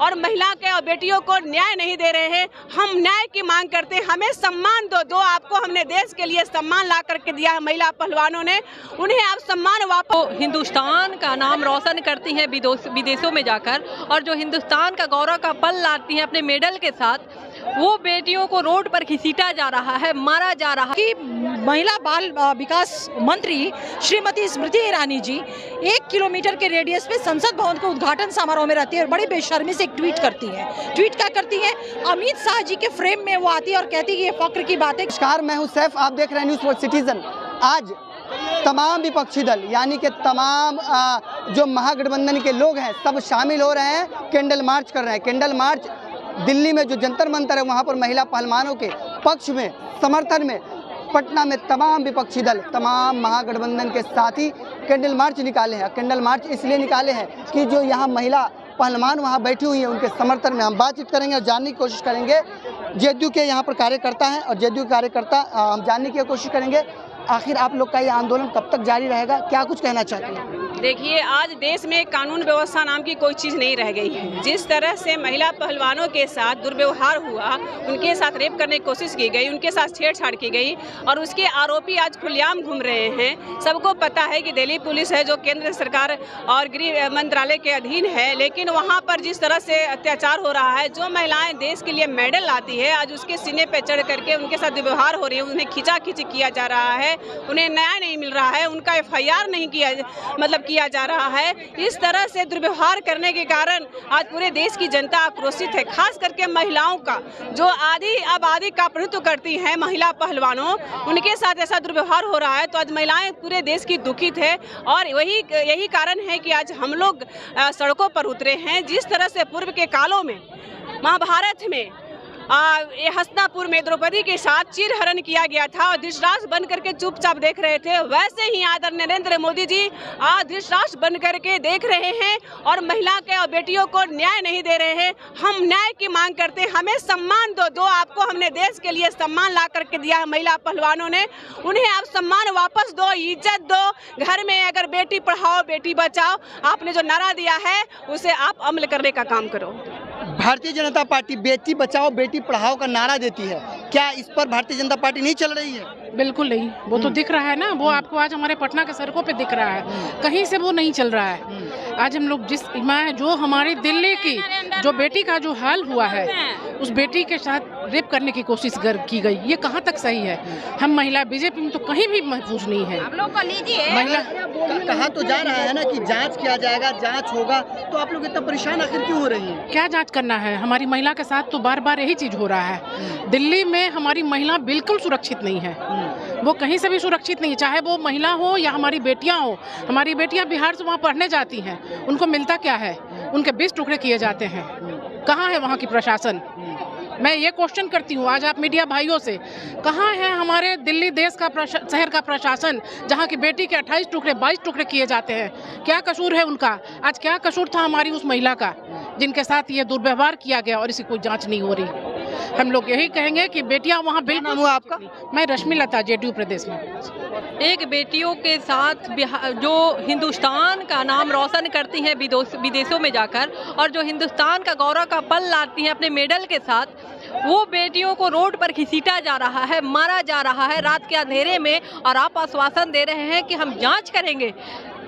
और महिला के और बेटियों को न्याय नहीं दे रहे हैं। हम न्याय की मांग करते हैं, हमें सम्मान दो आपको हमने देश के लिए सम्मान ला करके दिया है महिला पहलवानों ने, उन्हें आप सम्मान वापस। हिंदुस्तान का नाम रोशन करती हैं विदेशों में जाकर, और जो हिंदुस्तान का गौरव का पल लाती हैं अपने मेडल के साथ, वो बेटियों को रोड पर घसीटा जा रहा है, मारा जा रहा है। कि महिला बाल विकास मंत्री श्रीमती स्मृति ईरानी जी 1 किलोमीटर के रेडियस पे संसद भवन के उद्घाटन समारोह में रहती है और बड़ी बेशर्मी से एक ट्वीट करती है। ट्वीट क्या करती है? अमित शाह जी के फ्रेम में वो आती है और कहती है कि ये फक्र की बात है। नमस्कार, मैं हूं सैफ, आप देख रहे हैं न्यूज़ फॉर सिटीजन। आज तमाम विपक्षी दल यानी कि तमाम जो महागठबंधन के लोग हैं सब शामिल हो रहे हैं, कैंडल मार्च कर रहे हैं। कैंडल मार्च दिल्ली में जो जंतर मंतर है वहाँ पर महिला पहलवानों के पक्ष में, समर्थन में पटना में तमाम विपक्षी दल, तमाम महागठबंधन के साथी कैंडल मार्च निकाले हैं। कैंडल मार्च इसलिए निकाले हैं कि जो यहाँ महिला पहलवान वहाँ बैठी हुई हैं उनके समर्थन में हम बातचीत करेंगे और जानने की कोशिश करेंगे जेडीयू के यहाँ पर कार्यकर्ता हैं और जेडीयू कार्यकर्ता हम जानने की कोशिश करेंगे आखिर आप लोग का ये आंदोलन कब तक जारी रहेगा, क्या कुछ कहना चाहते हैं? देखिए, आज देश में कानून व्यवस्था नाम की कोई चीज़ नहीं रह गई है। जिस तरह से महिला पहलवानों के साथ दुर्व्यवहार हुआ, उनके साथ रेप करने की कोशिश की गई, उनके साथ छेड़छाड़ की गई और उसके आरोपी आज खुलेआम घूम रहे हैं। सबको पता है कि दिल्ली पुलिस है जो केंद्र सरकार और गृह मंत्रालय के अधीन है, लेकिन वहाँ पर जिस तरह से अत्याचार हो रहा है, जो महिलाएं देश के लिए मेडल लाती है आज उसके सीने पर चढ़ करके उनके साथ दुर्व्यवहार हो रही है, उन्हें खींचाखींची किया जा रहा है, उन्हें न्याय नहीं मिल रहा है, उनका FIR नहीं किया जा रहा है। इस तरह से दुर्व्यवहार करने के कारण आज पूरे देश की जनता आक्रोशित है, खास करके महिलाओं का जो आबादी का प्रतिनिधित्व करती हैं महिला पहलवानों, उनके साथ ऐसा दुर्व्यवहार हो रहा है। तो आज महिलाएं पूरे देश की दुखित है और यही कारण है कि आज हम लोग सड़कों पर उतरे हैं। जिस तरह से पूर्व के कालों में महाभारत में हस्तिनापुर में द्रौपदी के साथ चीरहरण किया गया था और धृतराष्ट्र बन करके चुपचाप देख रहे थे, वैसे ही आदरणीय नरेंद्र मोदी जी आज धृतराष्ट्र बन करके देख रहे हैं और महिला के और बेटियों को न्याय नहीं दे रहे हैं। हम न्याय की मांग करते हैं, हमें सम्मान दो आपको हमने देश के लिए सम्मान ला करके दिया है महिला पहलवानों ने, उन्हें आप सम्मान वापस दो, इज्जत दो। घर में अगर बेटी पढ़ाओ बेटी बचाओ आपने जो नारा दिया है उसे आप अमल करने का काम करो। भारतीय जनता पार्टी बेटी बचाओ बेटी पढ़ाओ का नारा देती है, क्या इस पर भारतीय जनता पार्टी नहीं चल रही है? बिल्कुल नहीं, वो तो दिख रहा है ना, वो आपको आज हमारे पटना के सड़कों पे दिख रहा है, कहीं से वो नहीं चल रहा है। आज हम लोग जो हमारी दिल्ली की जो बेटी का जो हाल हुआ है, उस बेटी के साथ रेप करने की कोशिश की गई, ये कहाँ तक सही है? हम महिला बीजेपी में तो कहीं भी महफूज नहीं है। आप लोग को लीजिए, महिला कहा तो जा रहा है ना कि जांच किया जाएगा, जांच होगा, तो आप लोग इतना परेशान आखिर क्यों हो रही है? क्या जांच करना है? हमारी महिला के साथ तो बार बार यही चीज हो रहा है। दिल्ली में हमारी महिला बिल्कुल सुरक्षित नहीं है, वो कहीं से भी सुरक्षित नहीं, चाहे वो महिला हो या हमारी बेटियां हो। हमारी बेटियां बिहार से वहाँ पढ़ने जाती हैं, उनको मिलता क्या है? उनके 20 टुकड़े किए जाते हैं। कहाँ है वहाँ की प्रशासन? मैं ये क्वेश्चन करती हूँ आज आप मीडिया भाइयों से, कहाँ है हमारे दिल्ली देश का शहर का प्रशासन जहाँ की बेटी के 28 टुकड़े 22 टुकड़े किए जाते हैं? क्या कसूर है उनका? आज क्या कसूर था हमारी उस महिला का जिनके साथ ये दुर्व्यवहार किया गया और इसकी कोई जांच नहीं हो रही? हम लोग यही कहेंगे कि बेटियां वहाँ बिल्कुल। हुआ आपका? मैं रश्मि लता, जेडीयू प्रदेश में। एक बेटियों के साथ जो हिंदुस्तान का नाम रोशन करती हैं विदेशों में जाकर, और जो हिंदुस्तान का गौरव का पल लाती हैं अपने मेडल के साथ, वो बेटियों को रोड पर घसीटा जा रहा है, मारा जा रहा है रात के अंधेरे में, और आप आश्वासन दे रहे हैं कि हम जांच करेंगे।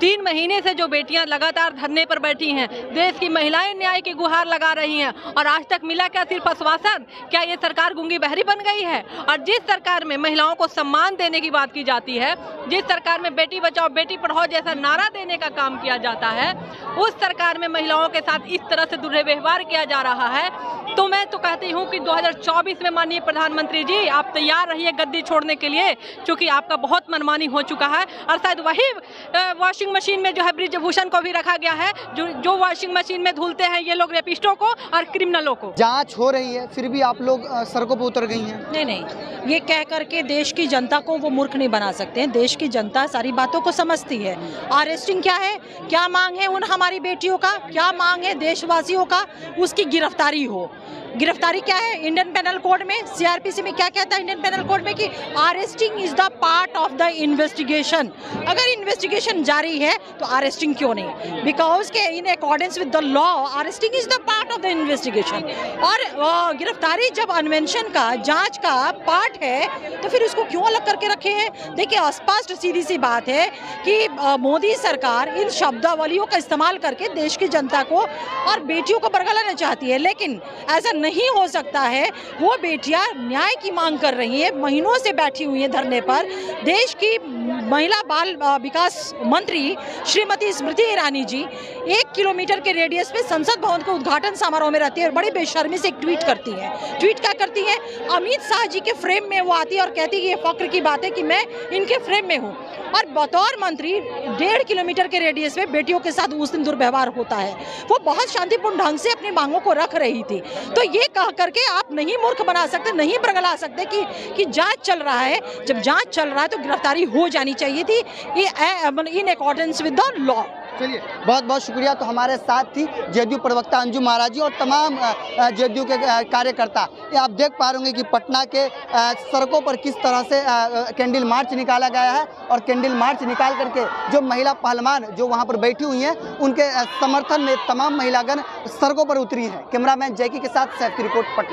3 महीने से जो बेटियां लगातार धरने पर बैठी हैं, देश की महिलाएं न्याय की गुहार लगा रही हैं, और आज तक मिला क्या? सिर्फ आश्वासन। क्या ये सरकार गूंगी बहरी बन गई है? और जिस सरकार में महिलाओं को सम्मान देने की बात की जाती है, जिस सरकार में बेटी बचाओ बेटी पढ़ाओ जैसा नारा देने का काम किया जाता है, उस सरकार में महिलाओं के साथ इस तरह से दुर्व्यवहार किया जा रहा है। तो मैं तो कहती हूँ कि 2024 में माननीय प्रधानमंत्री जी आप तैयार रहिए गद्दी छोड़ने के लिए, क्योंकि आपका बहुत मनमानी हो चुका है। और शायद वही वॉशिंग मशीन में जो है ब्रिजभूषण को भी रखा गया है, जो वॉशिंग मशीन में धुलते हैं ये लोग रेपिस्टों को और क्रिमिनलों को। जांच हो रही है फिर भी आप लोग सड़कों पर उतर गई हैं। नहीं, ये कह करके देश की जनता को वो मूर्ख नहीं बना सकते हैं। देश की जनता सारी बातों को समझती है। अरेस्टिंग क्या है, क्या मांग है उन हमारी बेटियों का, क्या मांग है देशवासियों का, उसकी गिरफ्तारी हो। गिरफ्तारी क्या है? इंडियन पेनल कोड में, CRPC में क्या कहता है इंडियन पेनल कोड में कि arresting is the part of the investigation. अगर इन्वेस्टिगेशन जारी रही है तो अरेस्टिंग क्यों नहीं? बिकॉज के in accordance with the law arresting is the part of the investigation. और गिरफ्तारी जब अन्वेषण का, जांच का पार्ट है तो फिर उसको क्यों अलग करके रखे हैं? देखिए, स्पष्ट सीधी सी बात है कि मोदी सरकार इन शब्दावलियों का इस्तेमाल करके देश की जनता को और बेटियों को बरगलाना चाहती है, लेकिन ऐसा नहीं हो सकता है। वो बेटियां न्याय की मांग कर रही हैं, महीनों से बैठी हुई हैं धरने पर। देश की महिला बाल विकास मंत्री श्रीमती स्मृति ईरानी जी 1 किलोमीटर के रेडियस पे संसद भवन के उद्घाटन समारोह में रहती है और बड़ी बेशर्मी से एक ट्वीट करती है। ट्वीट क्या करती है? अमित शाह जी के फ्रेम में वो आती है और कहती है ये फक्र की बात है कि मैं इनके फ्रेम में हूँ। और बतौर मंत्री 1.5 किलोमीटर के रेडियस में बेटियों के साथ उस दिन दुर्व्यवहार होता है। वो बहुत शांतिपूर्ण ढंग से अपनी मांगों को रख रही थी। तो ये कह करके आप नहीं मूर्ख बना सकते, नहीं बरगला सकते कि जांच चल रहा है। जब जांच चल रहा है तो गिरफ्तारी हो जानी चाहिए थी in accordance with the law. चलिए, बहुत बहुत शुक्रिया। तो हमारे साथ थी जेडीयू प्रवक्ता अंजुम महाराज जी और तमाम जेडीयू के कार्यकर्ता। ये आप देख पा रहे होंगे कि पटना के सड़कों पर किस तरह से कैंडल मार्च निकाला गया है और कैंडल मार्च निकाल करके जो महिला पहलवान जो वहां पर बैठी हुई हैं उनके समर्थन में तमाम महिलागण सड़कों पर उतरी हैं। कैमरामैन जैकी के साथ सैफ की रिपोर्ट, पटना।